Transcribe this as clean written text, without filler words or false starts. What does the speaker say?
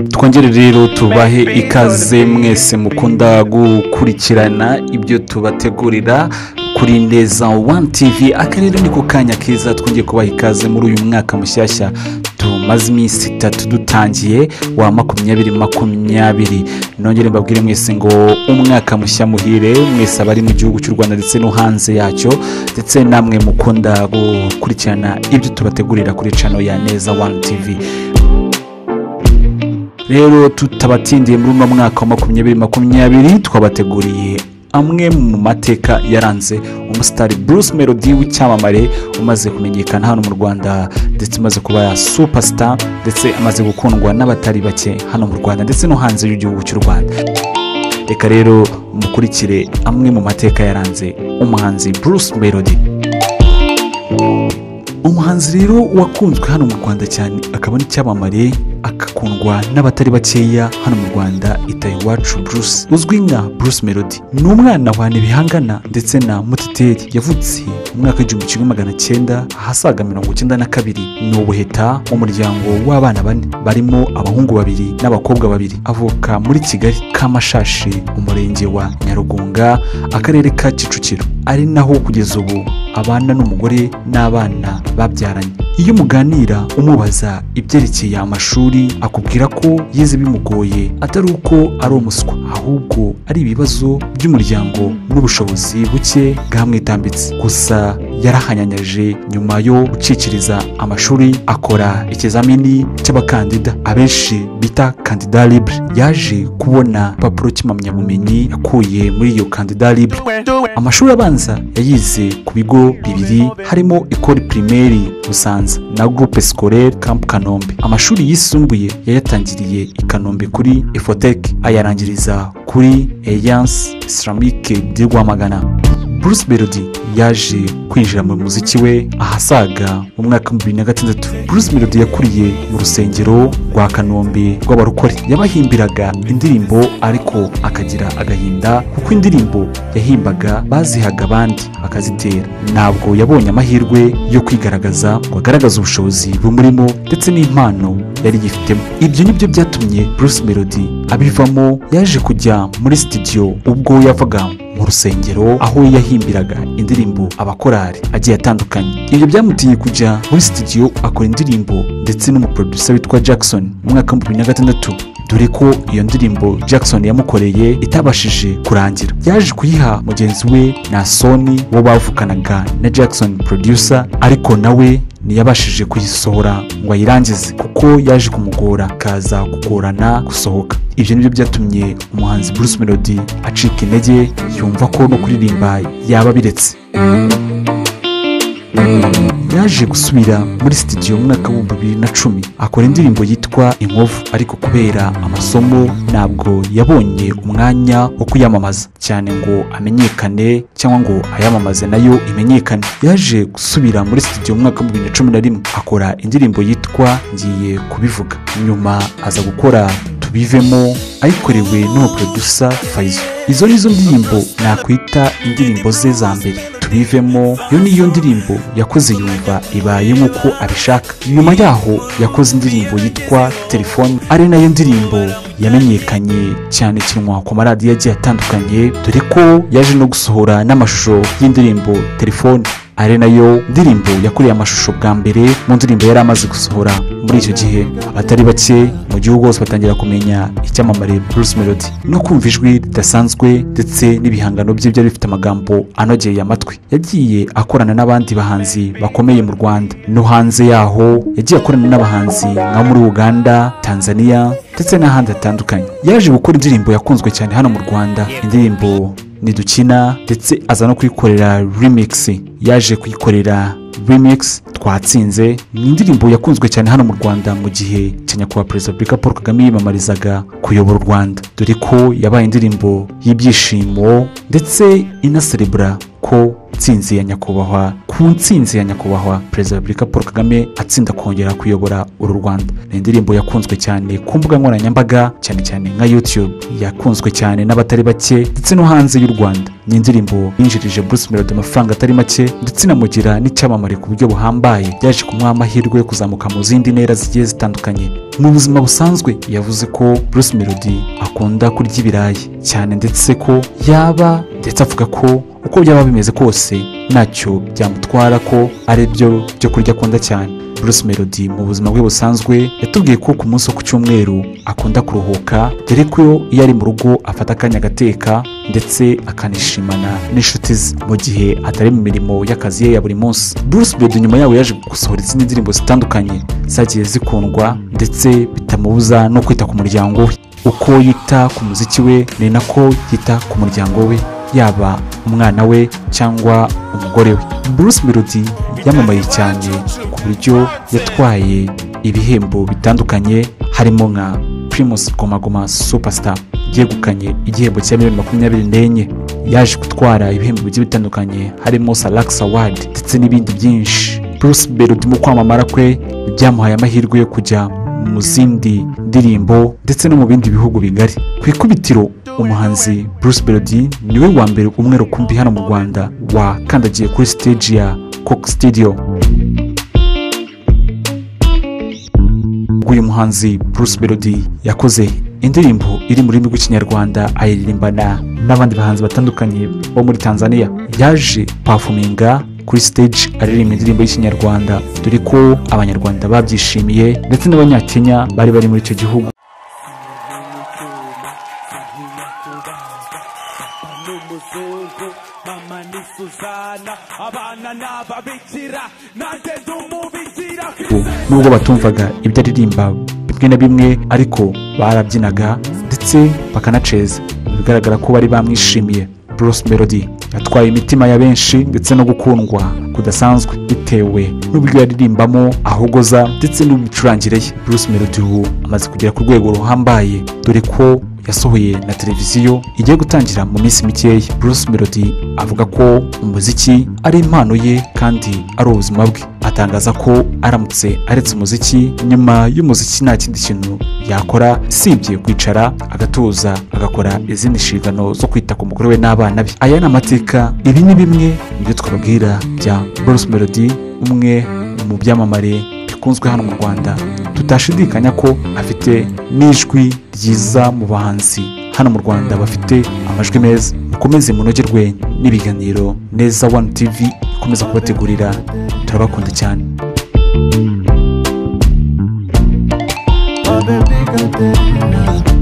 twongere rero tubahe ikaze mwese mukunda gukurikirana ibyo tubategurira kuri Neza One TV. Akarere niko kanya keza twongeye kubaha ikaze muri uyu mwaka mushyashya tumaze iminsi 3 dutangiye wa 2020. Nongere mbabwire mwese ngo umwaka mushya muhire mwese abari mu gihugu cy'u Rwanda ndetse no hanze yacyo, ndetse namwe mukunda gukurikirana ibyo tubategurira kuri channel ya Neza One TV. Rero tutabatindiye muri uno mwaka wa 2020 twabateguriye amwe mu mateka yaranze umusitari Bruce Melody w'icyamamare umaze kumenyekana hano mu Rwanda, ndetse umaze kuba superstar, ndetse amaze gukundwa n'abatari bake hano mu Rwanda ndetse no hanze y'igihugu cy'u Rwanda. Reka rero mukurikire amwe mu mateka yaranze umuhanzi Bruce Melody. Umuhanzi rero wakunzwe hano mu Rwanda cyane akaba n'icyamamare akakundwa n'abatari bakeya hano mu Rwanda Itayiwacu Bruce, uzwi nka Bruce Melody. Ni umwana wa Ntibihangana ndetse na Mutiteri, yavutse mu mwaka w'1900 ahasaga 92. Ni ubuheta mu muryango w'abana bane barimo abahungu 2 n'abakobwa 2. Avuka muri Kigali Kamashashi, umurenge wa Nyarugunga, akarere ka Kicukiro, ari naho kugeza ubu abana n'umugore n'abana babyaranye. Iyo muganira umubaza ibyerekeye amashuri akubwira ko yize bimugoye, atari uko ari umuswa, ahubwo ari ibibazo by'umuryango n'ubushobozi buke bwamwitambitse. Gusa yarahanyanyaje nyuma yo gucikiriza amashuri akora ikizamini cy'abakandida abenshi bita candidat libre. Yaje kubona papuro cy'impamyabumenyi yakuye muri iyo candidat libre. Amashuri abanza yayize ku bigo bibiri harimo Ecole Primaire Busanza na Groupe Scolaire Camp Kanombe. Amashuri yisumbuye yayatangiriye i Kanombe kuri Efotec, ayarangiriza kuri Alliance Islamique de Rwamagana. Bruce Melody yaje kwinjira mu muziki we ahasaga mu mwaka wa 2006. Bruce Melody yakuriye mu rusengero rwa Kanombe rw'abarokore. Yabahimbiraga indirimbo ariko akagira agahinda kuko indirimbo yahimbaga bazihaga abandi bakazitera. Ntabwo yabonye amahirwe yo kwigaragaza ngo agaragaze ubushobozi bumurimo ndetse n'impano yari yifitemo. Ibyo nibyo byatumye Bruce Melody abivamo. Yaje kujya muri studio ubwo yavaga mu rusengero aho yahimbiraga indirimbo abakorari agiye atandukanye. Ibyo byamutiye kujya muri studio akora indirimbo ndetse n'umuproducer witwa Jackson mu mwaka wa 2006, dore ko iyo ndirimbo Jackson yamukoreye itabashije kurangira. Yaje kuyiha mugenzi we Nasoni wo bavukanaga na Jackson producer, ariko nawe ntiyabashije kuyisohora ngo ayirangize kuko yaje kumugora kaza kugorana gusohoka. Ibyo nibyo byatumye umuhanzi Bruce Melody acika intege, yumva ko no kuririmba yaba biretse. Yaje gusubira muri studio mu mwaka wa 2010 akora indirimbo yitwa Inkovu, ariko kubera amasomo ntabwo yabonye umwanya wo kuyamamaza cyane ngo amenyekane cyangwa ngo ayamamaze nayo imenyekane. Yaje gusubira muri studio mu mwaka wa 2011 akora indirimbo yitwa Ngiye Kubivuga. Nyuma aza gukora Tubivemo ayikorewe n'umuproducer Faizo. Izo nizo ndirimbo nakwita indirimbo ze za mbere. Tubivemo yo niyo ndirimbo yakoze yumva ibaye nk'uko abishaka. Nyuma yaho yakoze indirimbo yitwa Telefone, ari nayo ndirimbo yamenyekanye cyane kinwa ku maradiyo agiye atandukanye, dore ko yaje no gusohora n'amashusho y'indirimbo Telefone, ari nayo ndirimbo yakuriye amashusho bwa mbere mu ndirimbo yari amaze gusohora. Muri icyo gihe abatari bake mu gihugu hose batangira kumenya icyamamare Bruce Melody no kumva ijwi ridasanzwe ndetse n'ibihangano bye byari bifite amagambo anogeye amatwi. Yagiye akorana n'abandi bahanzi bakomeye mu Rwanda no hanze yaho. Yagiye akorana n'abahanzi nka muri Uganda, Tanzania ndetse n'ahandi hatandukanye. Yaje gukora indirimbo yakunzwe cyane hano mu Rwanda, indirimbo Nidukina, ndetse aza no kuyikorera remix. Yaje kuyikorera remix Twatsinze, ni indirimbo yakunzwe cyane hano mu Rwanda mu gihe cya nyakubahwa Perezida wa Repubulika Paul Kagame yiyamamarizaga kuyobora u Rwanda, dore ko yabaye indirimbo y'ibyishimo ndetse inaserebura ko ku ntsinzi ya nyakubahwa perezida wa repubulika Paul Kagame atsinda kongera kuyobora uru Rwanda. Ni indirimbo yakunzwe cyane ku mbuga nkoranyambaga cyane cyane nka YouTube, yakunzwe cyane n'abatari bake ndetse no hanze y'u Rwanda. Ni indirimbo yinjirije Bruce Melody amafaranga atari make ndetse inamugira n'icyamamare ku buryo buhambaye, yaje kumuha amahirwe yo kuzamuka mu zindi ntera zigiye zitandukanye. Mu buzima busanzwe yavuze ko Bruce Melody akunda kurya ibirayi cyane ndetse ko ndetse avuga ko uko byaba bimeze kose ntacyo byamutwara, ko ari byo kurya akunda cyane. Bruce Melody mu buzima bwe busanzwe yatubwiye ko ku munsi wo ku cyumweru akunda kuruhuka, dore ko iyo ari mu rugo afata akanya agateka ndetse akanishimana n'inshuti ze mu gihe atari mu mirimo y'akazi ye ya buri munsi. Bruce Melody nyuma yaho yaje gusohora izindi ndirimbo zitandukanye zagiye zikundwa ndetse bitamubuza no kwita ku muryango we. Uko yita ku muziki we ni nako yita ku muryango we, yaba umwana we cyangwa umugore we. Bruce Melody yamamaye cyane ku buryo yatwaye ibihembo bitandukanye, harimo nka Primus Guma Guma Superstar yegukanye igihembo cya $24,000,000. Yaje gutwara ibihembo bigiye bitandukanye harimo Salax Award ndetse n'ibindi byinshi. Bruce Melody mu kwamamara kwe byamuhaye amahirwe yo kujya mu zindi ndirimbo ndetse no mu bindi bihugu bigari. Ku ikubitiro umuhanzi Bruce Melody niwe wa mbere umwe rukumbi hano mu Rwanda wakandagiye kuri stage ya Coke Studio. Uyu muhanzi Bruce Melody yakoze indirimbo iri mu rurimi rw'Ikinyarwanda, ayiririmbana n'abandi bahanzi batandukanye bo muri Tanzania. Yaje performinga kuri stage aririmba indirimbo y'Ikinyarwanda, dore ko abanyarwanda babyishimiye ndetse n'abanyakenya bari muri icyo gihugu. Nubwo batumvaga ibyo aririmba bimwe na bimwe, ariko barabyinaga ndetse bakanaceza, bigaragara ko bari bamwishimiye. Bruce Melody yatwaye imitima ya benshi ndetse no gukundwa kudasanzwe bitewe n'uburyo yaririmbamo, ahogoza ndetse n'imicurangire ye. Bruce Melody ubu amaze kugera ku rwego ruhambaye, dore ko yasohoye na televiziyo igiye gutangira mu minsi mikeya. Bruce Melody avuga ko umuziki ari impano ye kandi ari ubuzima bwe. Atangaza ko aramutse aretse umuziki, nyuma y'umuziki nta kindi kintu yakora sibye kwicara agatuza agakora izindi nshingano zo kwita ku mugore we n'abana be. Aya ni amateka, ibi ni bimwe mu byo twababwira bya Bruce Melody, umwe mu byamamare bikunzwe hano mu Rwanda. Tutashidikanya ko afite n'ijwi ryiza mu bahanzi hano mu Rwanda bafite amajwi meza. Mukomeze munogerwe n'ibiganiro Neza One TV ikomeza kubategurira, turabakunda cyane. Baby,